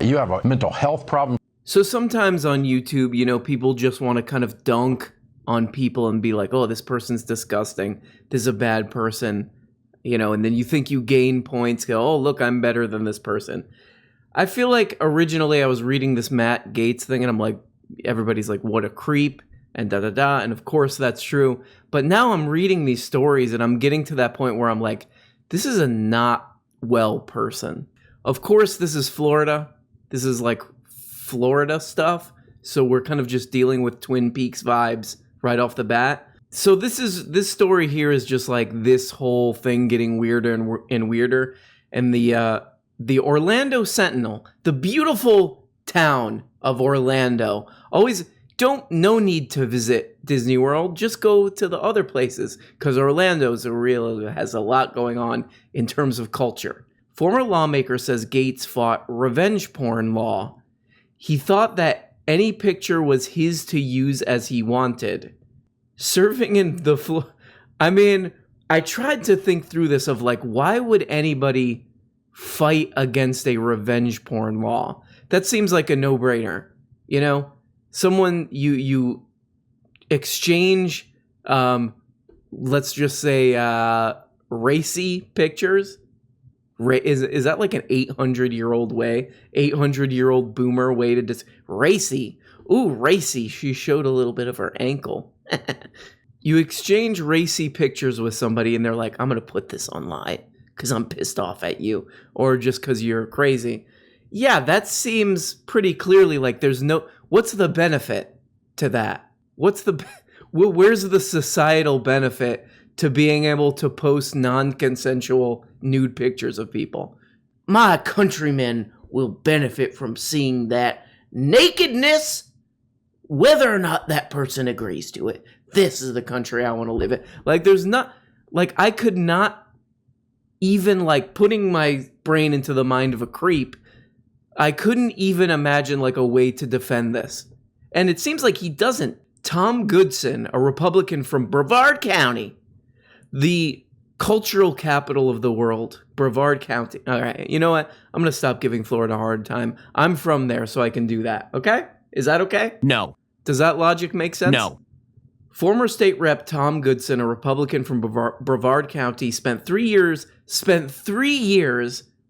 You have a mental health problem. So sometimes on YouTube, you know, people just want to kind of dunk on people and be like, oh, this person's disgusting. This is a bad person, you know, and then you think you gain points, go, oh, look, I'm better than this person. I feel like originally I was reading this Matt Gaetz thing and I'm like, everybody's like, what a creep and da-da-da. And of course that's true. But now I'm reading these stories and I'm getting to that point where I'm like, this is a not well person. Of course, this is Florida. This is like Florida stuff. So we're kind of just dealing with Twin Peaks vibes right off the bat. So this story here is just like this whole thing getting weirder and weirder. And the Orlando Sentinel, the beautiful town of Orlando, no need to visit Disney World. Just go to the other places because Orlando's has a lot going on in terms of culture. Former lawmaker says Gaetz fought revenge porn law. He thought that any picture was his to use as he wanted. Serving in the I tried to think through this of like, why would anybody fight against a revenge porn law? That seems like a no-brainer, you know? Someone you exchange, let's just say, racy pictures. Is that like an 800-year-old boomer way to racy? Ooh, racy. She showed a little bit of her ankle. You exchange racy pictures with somebody and they're like, I'm going to put this online because I'm pissed off at you or just because you're crazy. Yeah, that seems pretty clearly like what's the benefit to that? Where's the societal benefit to being able to post non-consensual nude pictures of people? My countrymen will benefit from seeing that nakedness, whether or not that person agrees to it. This is the country I want to live in. Like, I could not even, like, putting my brain into the mind of a creep, I couldn't even imagine, like, a way to defend this. And it seems like he doesn't. Tom Goodson, a Republican from Brevard County, the cultural capital of the world, Brevard County. All right, you know what? I'm going to stop giving Florida a hard time. I'm from there, so I can do that. Okay? Is that okay? No. Does that logic make sense? No. Former state rep Tom Goodson, a Republican from Brevard County, spent 3 years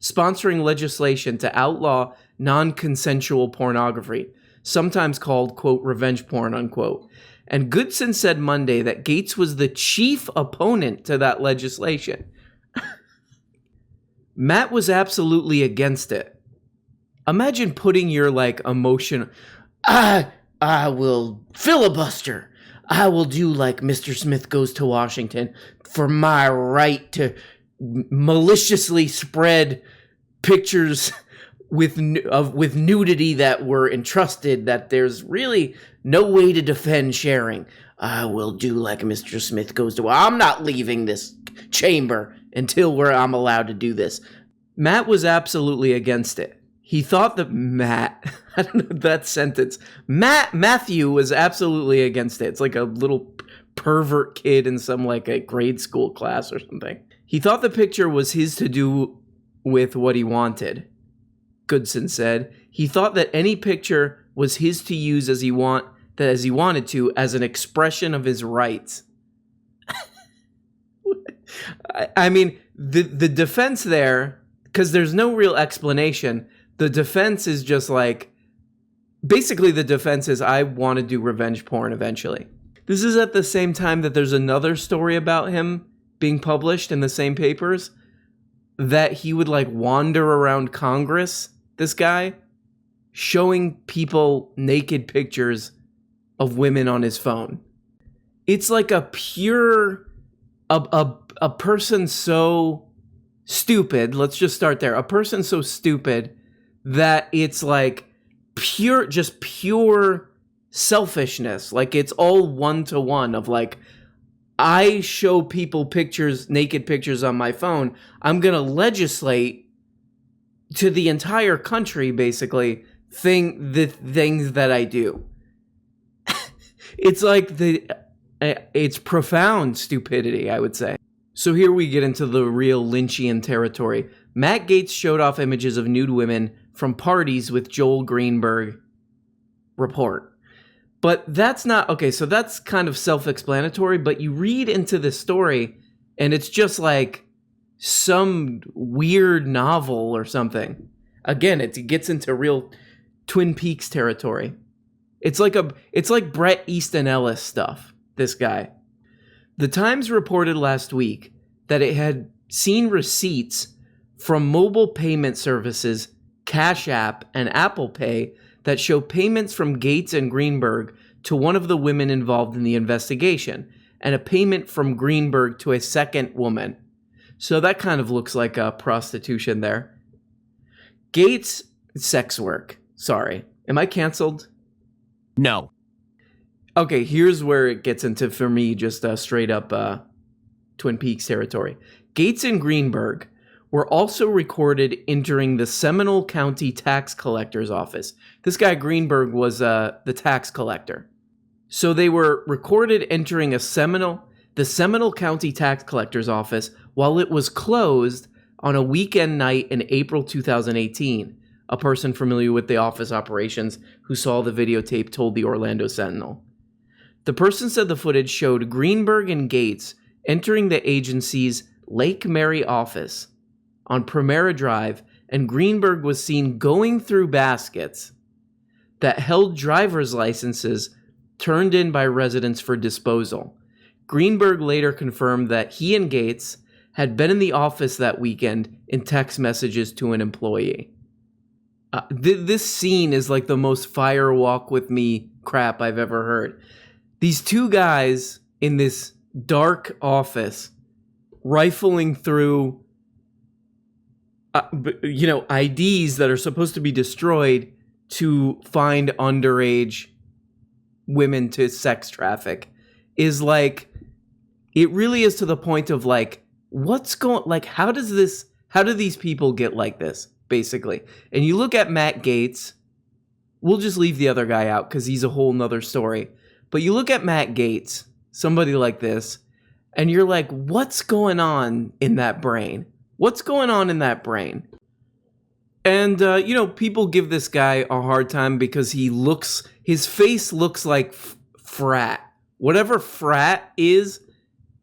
sponsoring legislation to outlaw non-consensual pornography, sometimes called, quote, revenge porn, unquote. And Goodson said Monday that Gaetz was the chief opponent to that legislation. Matt was absolutely against it. Imagine putting your, like, emotion, I will filibuster. I will do like Mr. Smith Goes to Washington for my right to maliciously spread pictures with nudity that were entrusted that there's really no way to defend sharing. I will do like Mr. Smith Goes to I'm not leaving this chamber until I'm allowed to do this. Matt was absolutely against it. He thought that I don't know that sentence. Matthew was absolutely against it. It's like a little pervert kid in some like a grade school class or something. He thought the picture was his to do with what he wanted. Goodson said he thought that any picture was his to use as he wanted to as an expression of his rights. I mean, the defense there, because there's no real explanation. The defense is just like, basically the defense is, I want to do revenge porn eventually. This is at the same time that there's another story about him being published in the same papers that he would like wander around Congress, this guy, showing people naked pictures of women on his phone. It's like a person so stupid, let's just start there. A person so stupid that it's like pure selfishness. Like it's all one-to-one of like, I show people pictures, naked pictures on my phone. I'm going to legislate to the entire country, basically, the things that I do. It's like it's profound stupidity, I would say. So here we get into the real Lynchian territory. Matt Gaetz showed off images of nude women from parties with Joel Greenberg report. But that's not, okay, so that's kind of self-explanatory, but you read into this story and it's just like some weird novel or something. Again, it gets into real Twin Peaks territory. It's like Bret Easton Ellis stuff, this guy. The Times reported last week that it had seen receipts from mobile payment services, Cash App and Apple Pay, that show payments from Gaetz and Greenberg to one of the women involved in the investigation, and a payment from Greenberg to a second woman. So that kind of looks like a prostitution there. Gaetz, sex work. Sorry. Am I canceled? No. Okay, here's where it gets into, for me, just straight up Twin Peaks territory. Gaetz and Greenberg were also recorded entering the Seminole County tax collector's office. This guy Greenberg was the tax collector. So they were recorded entering the Seminole County tax collector's office while it was closed on a weekend night in April 2018. A person familiar with the office operations who saw the videotape told the Orlando Sentinel. The person said the footage showed Greenberg and Gaetz entering the agency's Lake Mary office on Primera Drive, and Greenberg was seen going through baskets that held driver's licenses turned in by residents for disposal. Greenberg later confirmed that he and Gaetz had been in the office that weekend in text messages to an employee. This scene is like the most fire walk with me crap I've ever heard. These two guys in this dark office rifling through IDs that are supposed to be destroyed to find underage women to sex traffic is like, it really is to the point of like, how do these people get like this, basically? And you look at Matt Gaetz, we'll just leave the other guy out because he's a whole nother story. But you look at Matt Gaetz, somebody like this, and you're like, what's going on in that brain? What's going on in that brain? And, people give this guy a hard time because his face looks like frat. Whatever frat is,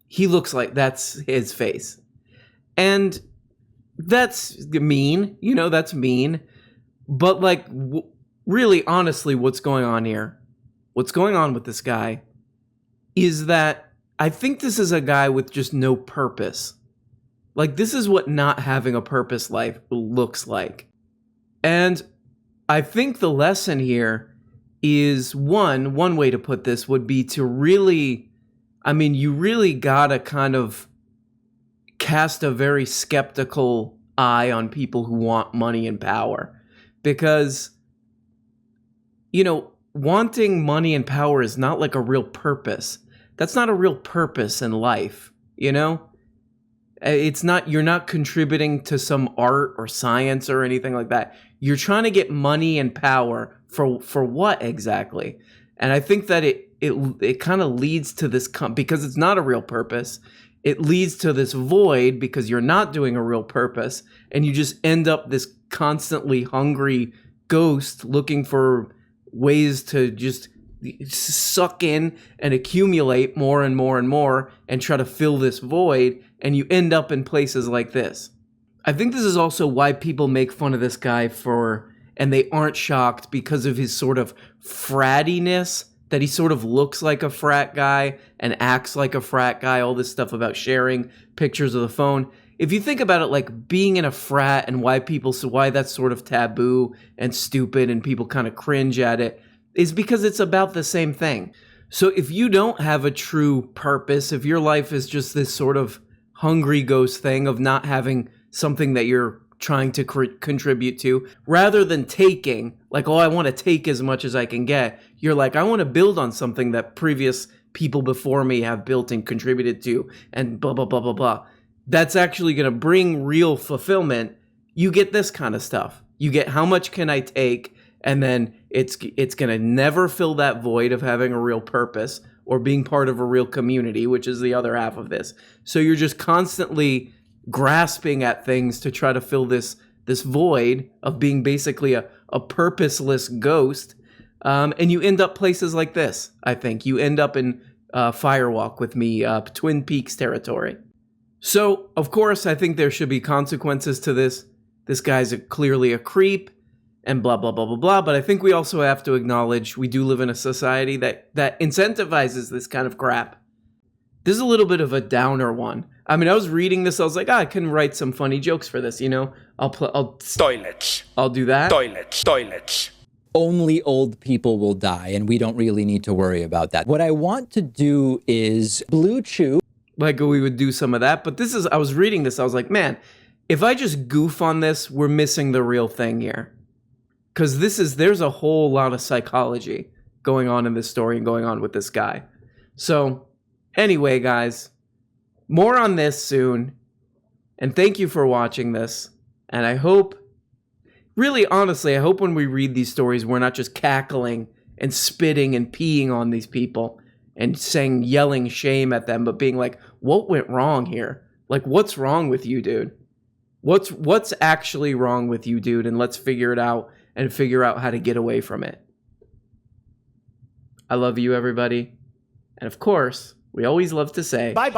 he looks like that's his face. And that's mean, that's mean. But like, really, honestly, what's going on here? What's going on with this guy is that I think this is a guy with just no purpose. Like, this is what not having a purpose life looks like. And I think the lesson here is one way to put this would be to really, you really gotta kind of cast a very skeptical eye on people who want money and power. Because, wanting money and power is not like a real purpose. That's not a real purpose in life, It's not, you're not contributing to some art or science or anything like that. You're trying to get money and power for what exactly? And I think that it kind of leads to this, because it's not a real purpose, it leads to this void because you're not doing a real purpose, and you just end up this constantly hungry ghost looking for ways to just suck in and accumulate more and more and more and try to fill this void, and you end up in places like this. I think this is also why people make fun of this guy and they aren't shocked because of his sort of frattiness, that he sort of looks like a frat guy and acts like a frat guy, all this stuff about sharing pictures of the phone. If you think about it, like being in a frat and why that's sort of taboo and stupid and people kind of cringe at it, is because it's about the same thing. So if you don't have a true purpose, if your life is just this sort of hungry ghost thing of not having something that you're trying to contribute to, rather than taking, like, I want to take as much as I can get, you're like, I want to build on something that previous people before me have built and contributed to, and blah, blah, blah, blah, blah. That's actually going to bring real fulfillment. You get this kind of stuff. You get, how much can I take? And then it's going to never fill that void of having a real purpose or being part of a real community, which is the other half of this. So you're just constantly grasping at things to try to fill this this void of being basically a purposeless ghost. And you end up places like this, I think. You end up in Firewalk with me, Twin Peaks territory. So, of course, I think there should be consequences to this. This guy's clearly a creep and blah, blah, blah, blah, blah. But I think we also have to acknowledge we do live in a society that incentivizes this kind of crap. This is a little bit of a downer one. I mean, I was reading this. I was like, I can write some funny jokes for this, you know? Toilets. I'll do that. Toilets. Only old people will die, and we don't really need to worry about that. What I want to do is Blue Chew. Like we would do some of that. But I was reading this. I was like, man, if I just goof on this, we're missing the real thing here. Because there's a whole lot of psychology going on in this story and going on with this guy. So anyway, guys, more on this soon. And thank you for watching this. And I hope, really honestly, I hope when we read these stories, we're not just cackling and spitting and peeing on these people and yelling shame at them, but being like, what went wrong here? Like, what's wrong with you, dude? What's actually wrong with you, dude? And let's figure it out and figure out how to get away from it. I love you, everybody. And of course, we always love to say, Bye.